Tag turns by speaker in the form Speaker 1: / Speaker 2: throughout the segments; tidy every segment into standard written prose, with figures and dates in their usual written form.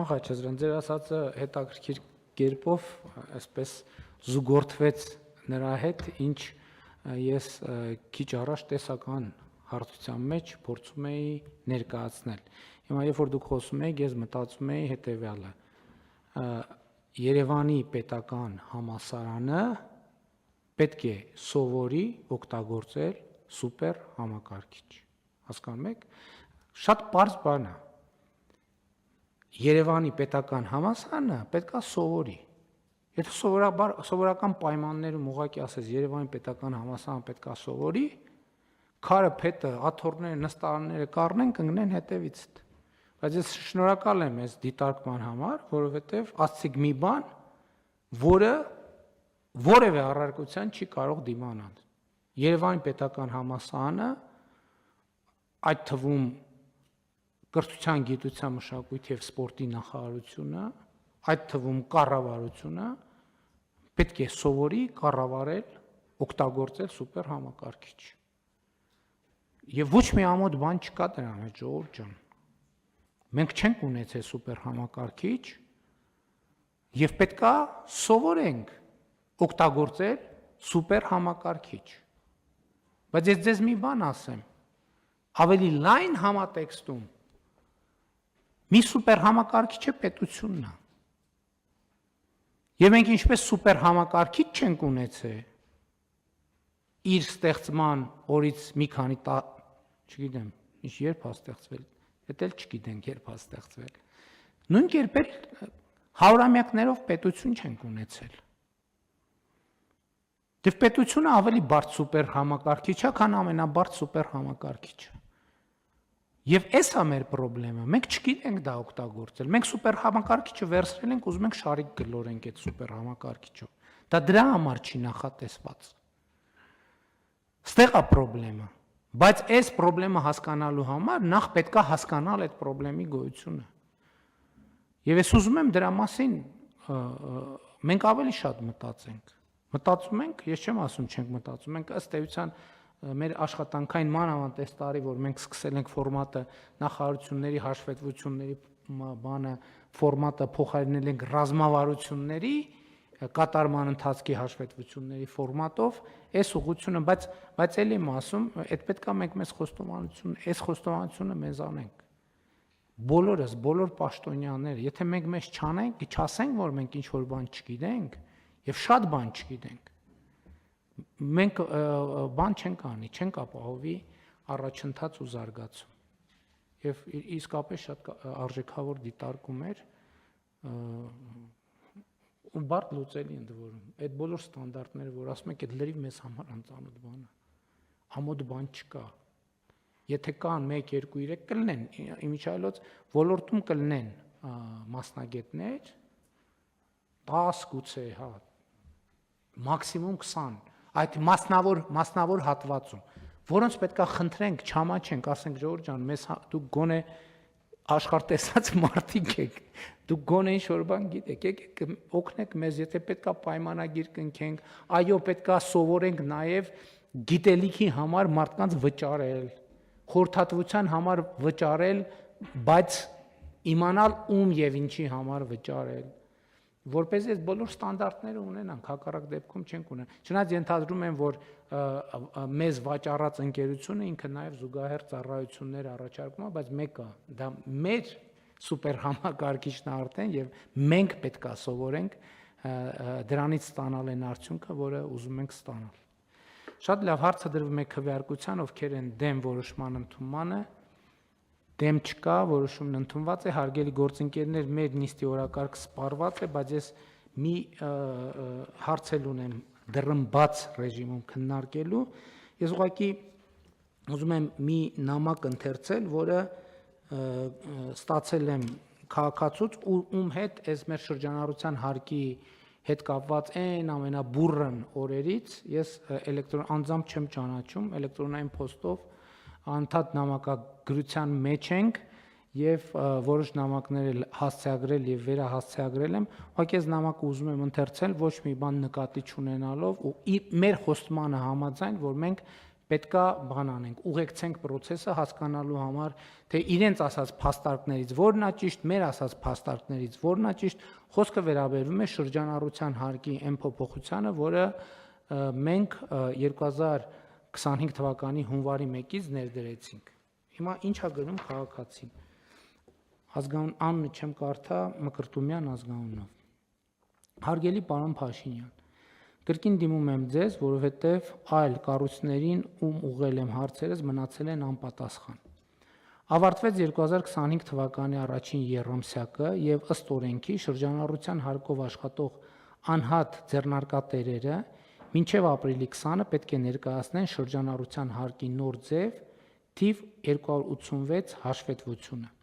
Speaker 1: Պարոն Խաչատրյան, ձեր ասածը հետաքրքիր կերպով այսպես զուգորդվեց նրա հետ, ինչ ես քիչ առաջ տեսական հարցության մեջ փորձում էի ներկայացնել։ Հիմա երբ որ դուք խոսում եք, ես մտածում էի հետևյալը. Երևանի պետական համալսարանը պետք է սովորի օգտագործել սուպեր համակարգիչ։ Հասկանում եք։ Շատ պարզ բան է։ Երևանի պետական համալսարանը պետք է սովորի։ Եթե սովորական պայմաններում ուղղակի ասես Երևանի պետական համալսարանը պետք է սովորի, քարը, փետը, աթոռները, նստարանները կառնեն, կընկնեն հետևից։ Բայց ես շնորհակալ եմ այս դիտարկման համար, որովհետև ասցիք մի բան, որը որևէ առարկության չի կարող դիմանալ։ Երևանի պետական համալսարանը, այդ թվում կրթության, գիտության, մշակույթի և սպորտի նախարարությունը, այդ թվում կառավարությունը պետք է սովորի կառավարել, օգտագործել սուպեր համակարգիչ։ Եվ ոչ մի ամոթ բան չկա դրա մեջ, ժողովուրդ ջան։ Մենք չենք ունեցել սուպեր համակարգիչ եւ պետքա սովորենք օգտագործել սուպեր համակարգիչ։ Բայց ես ձեզ մի բան ասեմ, ավելի լայն համատեքստում մի սուպեր համակարգիչը պետությունն է։ Եվ մենք ինչպես սուպեր համակարգիչ չենք ունեցել իր ստեղծման օրից մի քանի չգիտեմ, ինչ երբ է ստեղծվել, դա էլ չգիտենք երբ է ստեղծվել։ Նույն կերպ էլ հարյուրամյակներով պետություն չենք ունեցել։ Եվ պետությունը ավելի բարդ սուպեր համակարգիչ է, քան ամենաբարդ սուպեր համակարգիչը։ Եվ էս է մեր խնդրեմը, մենք չգիտենք դա օգտագործել։ Մենք սուպեր համակարգիչը վերցրել ենք, ուզում ենք շարիկ գլորենք այդ սուպեր համակարգիչով։ Դա դրա համար չի նախատեսված։ Ստեղ է խնդրեմը, բայց այս խնդրեմը հասկանալու համար նախ պետք է հասկանալ այդ խնդրեմի գոյությունը։ Եվ ես ուզում եմ դրա մասին մենք ավելի շատ մտածենք։ Մտածում ենք, ես չեմ ասում չենք մտածում, մենք ըստ էության մեր աշխատանքային մանավանդ այս տարի, որ մենք սկսել ենք ֆորմատը նախարարությունների հաշվետվությունների բանը ֆորմատը փոխարինել ենք ռազմավարությունների կատարման ընթացքի հաշվետվությունների ֆորմատով, այս ուղղությունը, բայց էլ եմ ասում, այդ պետք է մենք մեզ խոստովանություն, այս խոստովանությունը մեզ անենք։ Բոլորս, բոլոր պաշտոնյաները, եթե մենք մեզ չասենք, որ մենք ինչ որ բան չգիտենք, եւ շատ բան չգիտենք, մենք բան չենք անի, չենք ապահովի առաջընթաց ու զարգացում։ Եվ իսկապես շատ արժեքավոր դիտարկում էր ու բարդ լուծելի ընդ որում։ Այդ բոլոր ստանդարտները, որ ասում եք, այդ լրիվ մեզ համար անծանոթ բան է։ Ամոթ բան չկա։ Եթե կան 1-2-3 կլինեն, իմիջիայլոց ոլորտում կլինեն մասնագետներ 10 գուցե, հա, մաքսիմում 20, այդ մասնավոր հատվածում, որոնց պետք է խնդրենք, չամաչենք, ասենք ժողովուրդ ջան, մեզ դուք գոնե աշխարհտեսած մարդիկ եք, դուք գոնե ինչ-որ բան գիտեք, եկեք օգնեք մեզ, եթե պետք է պայմանագիր կնքենք, այո, պետք է սովորենք նաև գիտելիքի համար մարդկանց վճարել, խորհրդատվության համար վճարել, բայց իմանալ ում եւ ինչի համար վճարել, որպեսզի այս բոլոր ստանդարտները ունենանք, հակառակ դեպքում չենք ունենա։ Չնայած ենթադրում եմ, որ մեզ վաճառած ընկերությունը ինքը նաև զուգահեռ ծառայություններ առաջարկում է, բայց մեկը դա մեր սուպեր համակարգիչն է արդեն եւ մենք պետք է սովորենք դրանից ստանալ այն արդյունքը, որը ուզում ենք ստանալ։ Շատ լավ հարցը դրվում է քվեարկության, ովքեր են դեմ որոշման ընդունմանը, դեմ չկա, որոշումն ընդունված է, հարգելի գործընկերներ, մեր նիստի օրակարգը սպառված է, բայց ես մի հարց էլ ունեմ դռնբաց ռեժիմում քննարկելու։ Ես ուղղակի ուզում եմ մի նամակ ընթերցել, որը ստացել եմ քաղաքացուց, ում հետ այս մեր շրջանառության հարկի հետ կապված այն ամենաբուրըն օրերից ես անձամբ չեմ ճանաչում, էլեկտրոնային փոստով անդադ նամակագրության մեջ ենք եւ որոշ նամակներ հասցեագրել եւ վերահասցեագրել եմ, ուղղակի այս նամակը ուզում եմ ընթերցել ոչ մի բան նկատի չունենալով ու մեր խոստմանը համաձայն, որ մենք պետքա բան անենք, ուղեկցենք process-ը հասկանալու համար, թե իրենց ասած փաստարկներից որն է ճիշտ, մեր ասած փաստարկներից որն է ճիշտ, խոսքը վերաբերում է շրջանառության հարկի այն փոփոխությանը, որը մենք 2025 թվականի հունվարի 1-ից ներդրեցինք։ Հիմա ինչ է գրում քաղաքացին։ Ազգանուն անունը չեմ կարդա, Մկրտումյան ազգանունով։ Հարգելի պարոն Փաշինյան, կրկին դիմում եմ ձեզ, որովհետև այլ կառույցներին ում ուղղել եմ հարցերս մնացել են անպատասխան։ Ավարտվեց 2025 թվականի առաջին եռամսյակը եւ ըստ օրենքի շրջանառության հարկով աշխատող անհատ ձեռնարկատերերը մինչև ապրիլի 20-ը պետք է ներկայացնեն շրջանառության հարկի նոր ձև թիվ 286 հաշվետվությունը։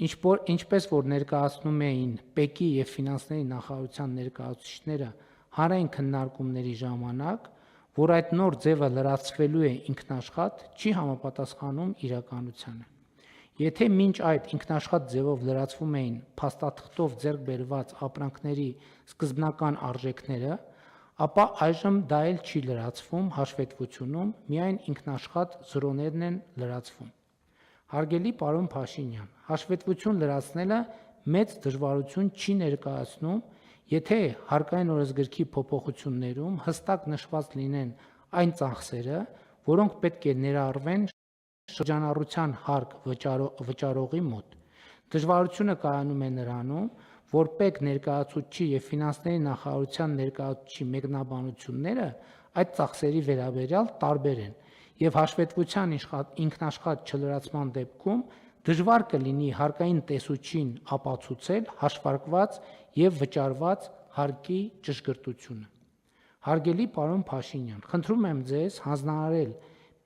Speaker 1: Ինչպես որ ներկայացնում էին ՊԵԿ-ի եւ ֆինանսների նախարարության ներկայացուցիչները հանրային քննարկումների ժամանակ, որ այդ նոր ձևը լրացվելու է ինքնաշխատ, չի համապատասխանում իրականությանը։ Եթե մինչ այդ ինքնաշխատ ձևով լրացվում էին փաստաթղթով ձեռք բերված ապրանքների սկզբնական արժեքները, ապա այժմ դա էլ չի լրացվում հաշվետվությունում, միայն ինքնաշխատ զրոներն են լրացվում։ Հարգելի պարոն Փաշինյան, հաշվետվություն լրացնելը մեծ դժվարություն չի ներկայացնում, եթե հարկային օրենսգրքի փոփոխություններում հստակ նշված լինեն այն ծախսերը, որոնք պետք է ներառվեն շրջանառության հարկ վճարողի մոտ։ Դժվարությունը կայանում է նրանում, որ ՊԵԿ ներկայացուցչի եւ ֆինանսների նախարարության ներկայացուցչի մեկնաբանությունները այդ ծախսերի վերաբերյալ տարբեր են, եւ հաշվետվության ինքնաշխատ չլրացման դեպքում դժվար կլինի հարկային տեսուչին ապացուցել հաշվարկված եւ վճարված հարկի ճշգրտությունը։ Հարգելի պարոն Փաշինյան, խնդրում եմ ձեզ հանձնարարել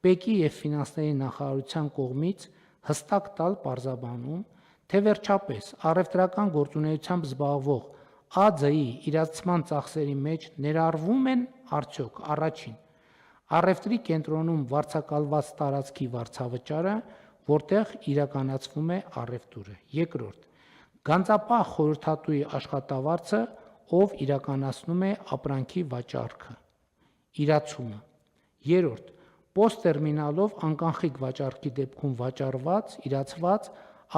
Speaker 1: ՊԵԿ-ի եւ ֆինանսների նախարարության կողմից հստակ տալ պարզաբանում, թե վերջապես առևտրական գործունեությամբ զբաղվող ԱՁ-ի իրացման ծախսերի մեջ ներառվում են արդյոք առաջին առևտրի կենտրոնում վարձակալված տարածքի վարձավճարը, որտեղ իրականացվում է առևտուրը։ Երկրորդ, գանձապահ խորհրդատուի աշխատավարձը, ով իրականացնում է ապրանքի վաճառքը, իրացումը։ Երրորդ, պոստտերմինալով անկանխիկ վաճառքի դեպքում վաճառված, իրացված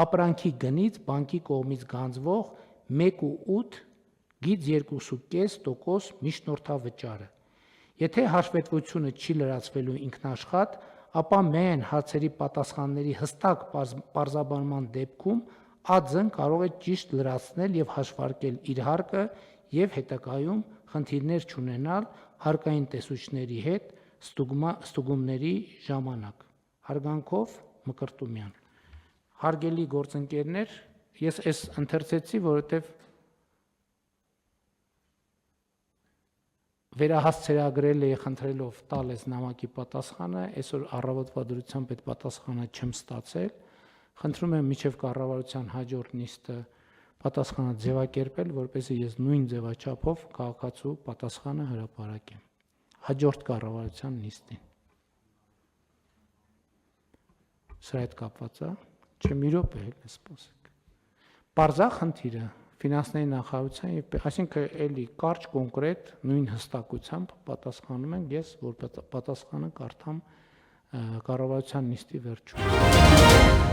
Speaker 1: ապրանքի գնից բանկի կողմից գանձվող 1,8-2,5% միջնորդավճարը։ Եթե հաշվետվությունը չի լրացվելու ինքնաշխատ, ապա միայն հարցերի պատասխանների հստակ պարզաբանման դեպքում ԱԾ-ն կարող է ճիշտ լրացնել եւ հաշվարկել իր հարկը եւ հետագայում խնդիրներ չունենալ հարկային տեսուչների հետ ստուգումների ժամանակ։ Հարգանքով Մկրտումյան։ Հարգելի գործընկերներ, ես այս ընթերցեցի, որովհետեւ վերահասցրագրել էի խնդրելով տալ այս նամակի պատասխանը, այսօր առավոտվա դրությամբ այդ պատասխանը չեմ ստացել։ Խնդրում եմ մինչև կառավարության հաջորդ նիստը պատասխանը ձևակերպել, որպեսզի ես նույն ձևաչափով քաղաքացու պատասխանը հրապարակեմ։ Հաջորդ կառավարության նիստին։ Սա հետ կապված է, չէ՞ մի րոպե էլ սպասեք։ Պարզա խնդիրը ֆինանսների նախարարության եւ այսինքն էլի կարճ կոնկրետ նույն հստակությամբ պատասխանում ենք, ես որ պատասխանը կարդամ կառավարության նիստի վերջում։